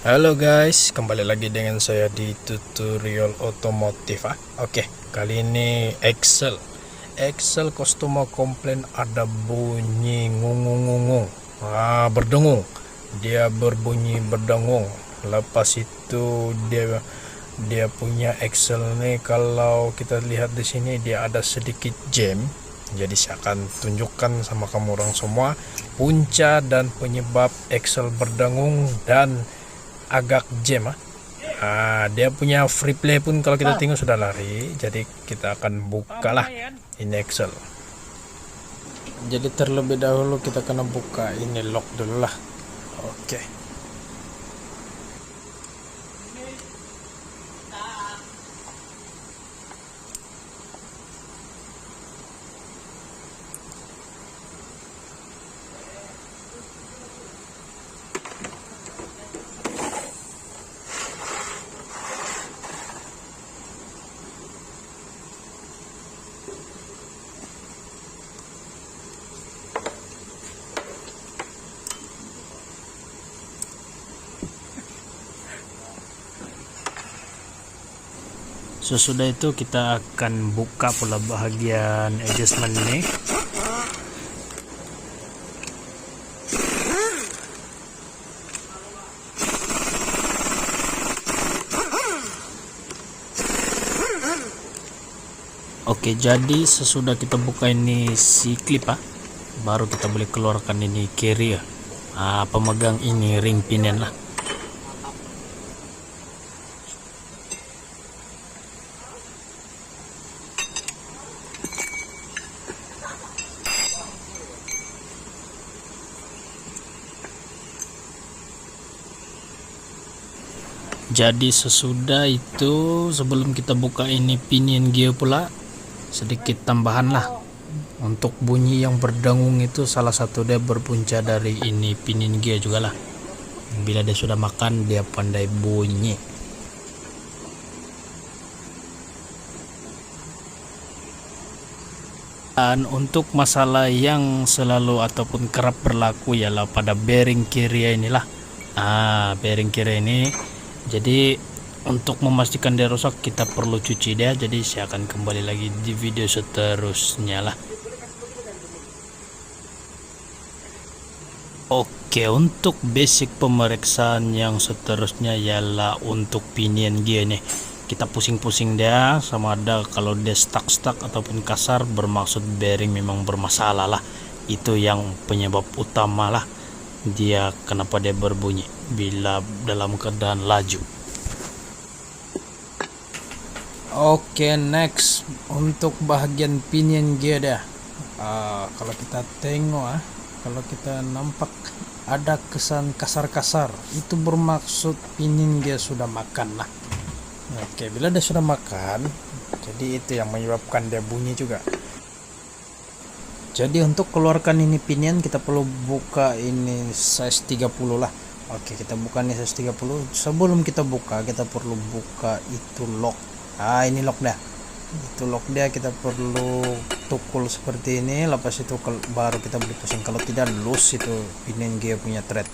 Halo guys, kembali lagi dengan saya di tutorial otomotif. Oke, kali ini Excel customer komplain ada bunyi ngungung-ngungung. Berdengung. Dia berbunyi berdengung. Lepas itu dia punya Excel nih, kalau kita lihat di sini dia ada sedikit jam. Jadi saya akan tunjukkan sama kamu orang semua punca dan penyebab Excel berdengung dan agak jam. Dia punya free play pun kalau kita tengok sudah lari. Jadi kita akan bukalah ini Excel. Jadi terlebih dahulu kita kena buka ini log dulu lah. Oke. Sesudah itu kita akan buka pula bagian adjustment ini. Oke, jadi sesudah kita buka ini si klip baru kita boleh keluarkan ini carrier. Pemegang ini ring pinion lah. Jadi sesudah itu, sebelum kita buka ini pinion gear pula, sedikit tambahan lah untuk bunyi yang berdengung itu. Salah satu dia berpunca dari ini pinion gear juga lah. Bila dia sudah makan, dia pandai bunyi. Dan untuk masalah yang selalu ataupun kerap berlaku ialah pada bearing carrier inilah. Bearing carrier ini, jadi untuk memastikan dia rusak kita perlu cuci dia. Jadi saya akan kembali lagi di video seterusnya lah. Oke, untuk basic pemeriksaan yang seterusnya ialah untuk pinion gear nih. Kita pusing-pusing dia, sama ada kalau dia stuck ataupun kasar, bermaksud bearing memang bermasalah lah. Itu yang penyebab utama lah dia kenapa dia berbunyi bila dalam keadaan laju. Oke, next untuk bagian pinion gear dia. Kalau kita tengok kalau kita nampak ada kesan kasar-kasar, itu bermaksud pinion gear sudah makan lah. Oke, bila dia sudah makan, jadi itu yang menyebabkan dia bunyi juga. Jadi untuk keluarkan ini pinion kita perlu buka ini size 30 lah. Oke, kita buka ini size 30. Sebelum kita buka, kita perlu buka itu lock. Ini lock dah. Itu lock dia, kita perlu tukul seperti ini. Lepas itu baru kita boleh pusing. Kalau tidak, loose itu pinion gear punya thread.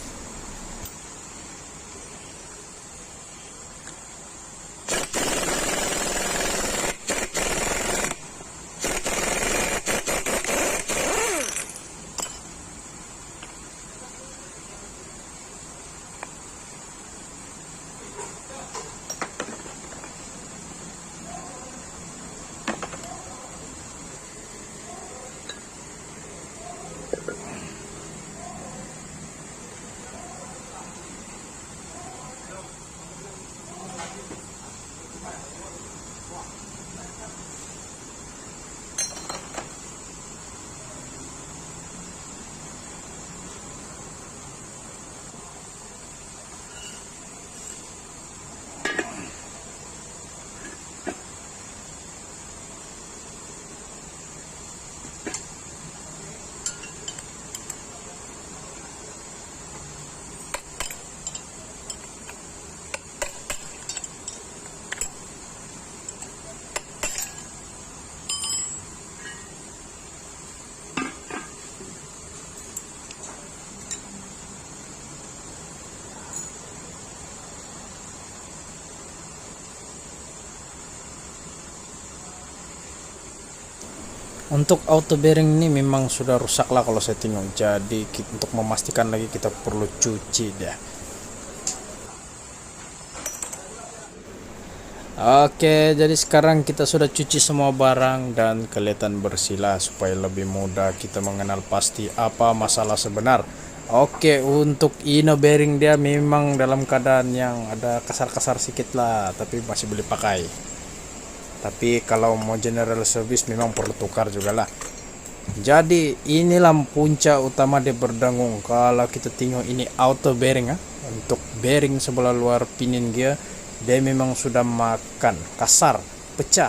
Untuk auto bearing ini memang sudah rusak lah kalau saya tengok, jadi untuk memastikan lagi kita perlu cuci dia. Oke, jadi sekarang kita sudah cuci semua barang dan kelihatan bersih lah, supaya lebih mudah kita mengenal pasti apa masalah sebenar. Oke, untuk ino bearing dia memang dalam keadaan yang ada kasar-kasar sedikit lah, tapi masih boleh pakai. Tapi kalau mau general service memang perlu tukar juga lah. Jadi inilah punca utama dia berdengung. Kalau kita tengok ini auto bearing untuk bearing sebelah luar pinin dia memang sudah makan kasar, pecah.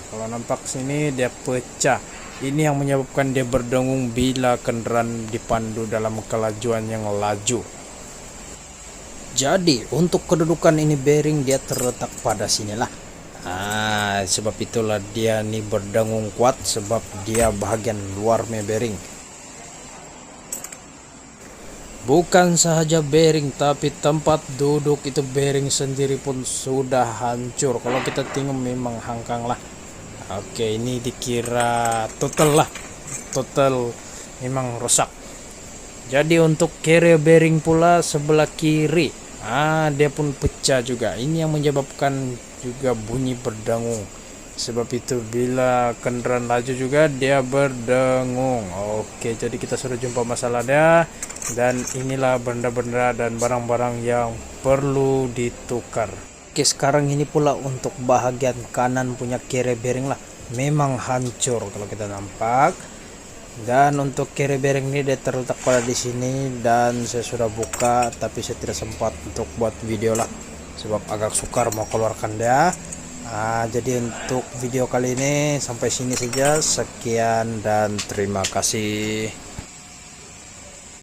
Kalau nampak sini dia pecah. Ini yang menyebabkan dia berdengung bila kendaraan dipandu dalam kelajuan yang laju. Jadi untuk kedudukan ini bearing dia terletak pada sinilah. Sebab itulah dia nih berdengung kuat, sebab dia bagian luarnya bearing. Bukan sahaja bearing, tapi tempat duduk itu bearing sendiri pun sudah hancur. Kalau kita tengok memang hangkang lah. Oke, ini dikira total lah, total memang rusak. Jadi untuk carrier bearing pula sebelah kiri, dia pun pecah juga. Ini yang menyebabkan juga bunyi berdengung. Sebab itu bila kendaraan laju juga dia berdengung. Oke, jadi kita sudah jumpa masalahnya, dan inilah benda-benda dan barang-barang yang perlu ditukar. Oke, sekarang ini pula untuk bahagian kanan punya carrier bearing lah, memang hancur kalau kita nampak. Dan untuk carrier bearing ini dia terletak pada di sini, dan saya sudah buka tapi saya tidak sempat untuk buat video lah, sebab agak sukar mau keluarkan dia. Jadi untuk video kali ini sampai sini saja. Sekian dan terima kasih.